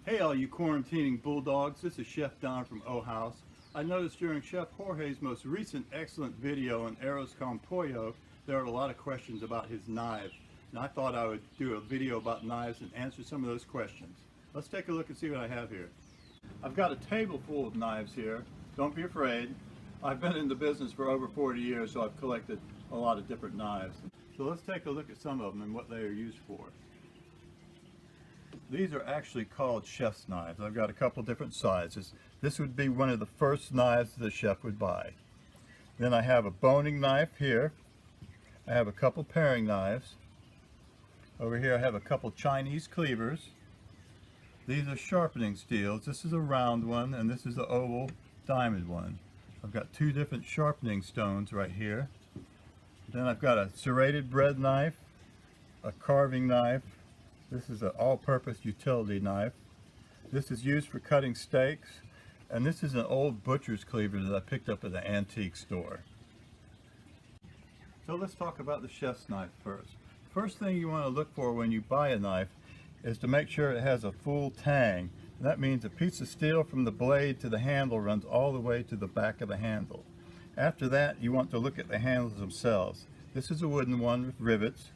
Hey all you quarantining bulldogs, this is Chef Don from O House. I noticed during Chef Jorge's most recent excellent video on Arroz con Pollo, there are a lot of questions about his knives. And I thought I would do a video about knives and answer some of those questions. Let's take a look and see what I have here. I've got a table full of knives here. Don't be afraid. I've been in the business for over 40 years, so I've collected a lot of different knives. So let's take a look at some of them and what they are used for. These are actually called chef's knives. I've got a couple different sizes. This would be one of the first knives the chef would buy. Then I have a boning knife here. I have a couple paring knives. Over here I have a couple Chinese cleavers. These are sharpening steels. This is a round one and this is the oval diamond one. I've got two different sharpening stones right here. Then I've got a serrated bread knife, a carving knife. This is an all-purpose utility knife. This is used for cutting steaks, and this is an old butcher's cleaver that I picked up at an antique store. So let's talk about the chef's knife first. First thing you want to look for when you buy a knife is to make sure it has a full tang. And that means a piece of steel from the blade to the handle runs all the way to the back of the handle. After that, you want to look at the handles themselves. This is a wooden one with rivets.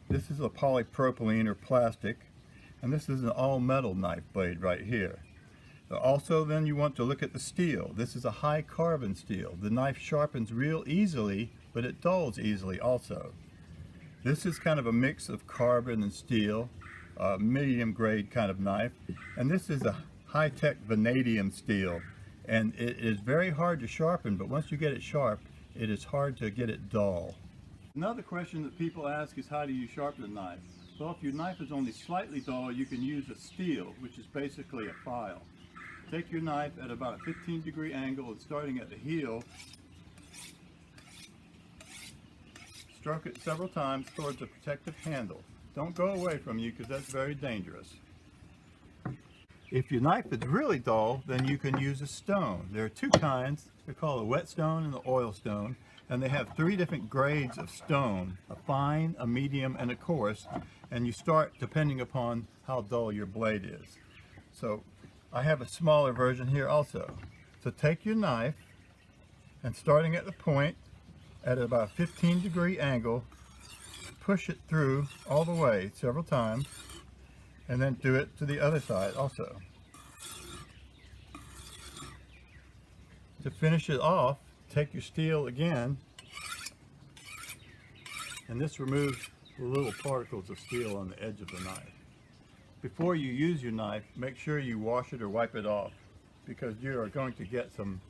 This is a polypropylene or plastic, and this is an all-metal knife blade right here. Also, then you want to look at the steel. This is a high carbon steel. The knife sharpens real easily, but it dulls easily also. This is kind of a mix of carbon and steel, a medium grade kind of knife, and this is a high-tech vanadium steel, and it is very hard to sharpen, but once you get it sharp, it is hard to get it dull. Another question that people ask is, how do you sharpen a knife? Well, if your knife is only slightly dull, you can use a steel, which is basically a file. Take your knife at about a 15-degree angle and starting at the heel, stroke it several times towards a protective handle. Don't go away from you because that's very dangerous. If your knife is really dull, then you can use a stone. There are two kinds. They're called a whetstone and an oil stone. And they have three different grades of stone, a fine, a medium, and a coarse, and you start depending upon how dull your blade is. So I have a smaller version here also. So take your knife and starting at the point at about a 15-degree angle, push it through all the way several times, and then do it to the other side also. To finish it off, take your steel again, and this removes the little particles of steel on the edge of the knife. Before you use your knife, make sure you wash it or wipe it off, because you are going to get some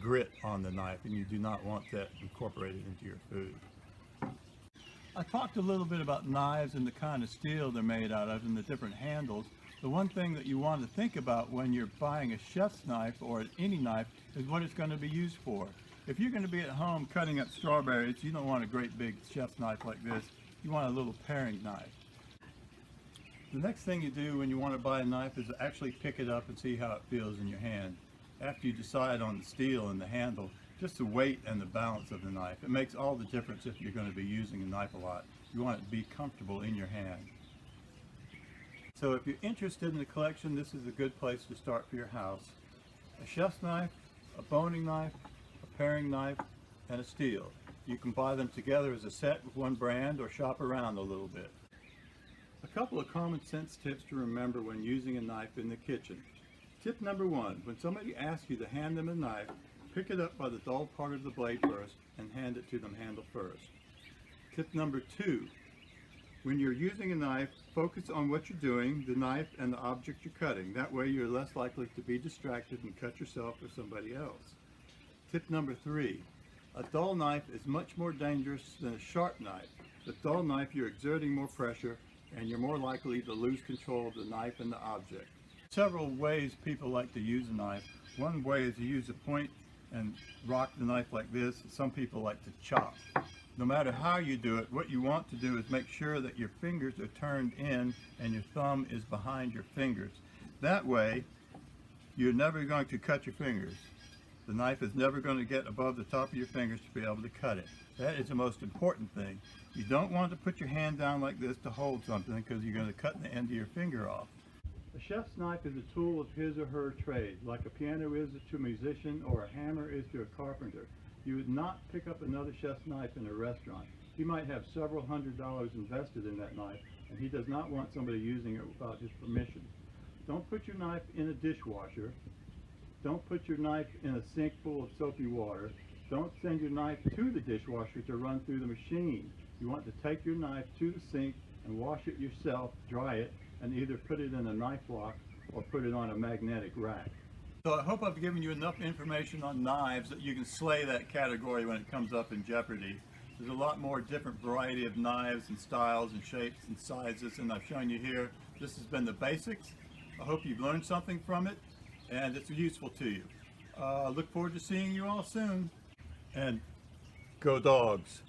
grit on the knife and you do not want that incorporated into your food. I talked a little bit about knives and the kind of steel they're made out of and the different handles. The one thing that you want to think about when you're buying a chef's knife or any knife is what it's going to be used for. If you're going to be at home cutting up strawberries, you don't want a great big chef's knife like this. You want a little paring knife. The next thing you do when you want to buy a knife is actually pick it up and see how it feels in your hand. After you decide on the steel and the handle, just the weight and the balance of the knife. It makes all the difference if you're going to be using a knife a lot. You want it to be comfortable in your hand. So if you're interested in the collection, this is a good place to start for your house. A chef's knife, a boning knife, a paring knife, and a steel. You can buy them together as a set with one brand or shop around a little bit. A couple of common sense tips to remember when using a knife in the kitchen. Tip number one, when somebody asks you to hand them a knife, pick it up by the dull part of the blade first and hand it to them handle first. Tip number two, when you're using a knife, focus on what you're doing, the knife and the object you're cutting. That way you're less likely to be distracted and cut yourself or somebody else. Tip number three, a dull knife is much more dangerous than a sharp knife. With a dull knife, you're exerting more pressure and you're more likely to lose control of the knife and the object. Several ways people like to use a knife. One way is to use a point and rock the knife like this. Some people like to chop. No matter how you do it, what you want to do is make sure that your fingers are turned in and your thumb is behind your fingers. That way, you're never going to cut your fingers. The knife is never going to get above the top of your fingers to be able to cut it. That is the most important thing. You don't want to put your hand down like this to hold something because you're going to cut the end of your finger off. A chef's knife is a tool of his or her trade, like a piano is to a musician or a hammer is to a carpenter. You would not pick up another chef's knife in a restaurant. He might have several $100s invested in that knife, and he does not want somebody using it without his permission. Don't put your knife in a dishwasher. Don't put your knife in a sink full of soapy water. Don't send your knife to the dishwasher to run through the machine. You want to take your knife to the sink and wash it yourself, dry it, and either put it in a knife block or put it on a magnetic rack. So I hope I've given you enough information on knives that you can slay that category when it comes up in Jeopardy. There's a lot more different variety of knives and styles and shapes and sizes than I've shown you here. This has been the basics. I hope you've learned something from it and it's useful to you. Look forward to seeing you all soon. And go dogs.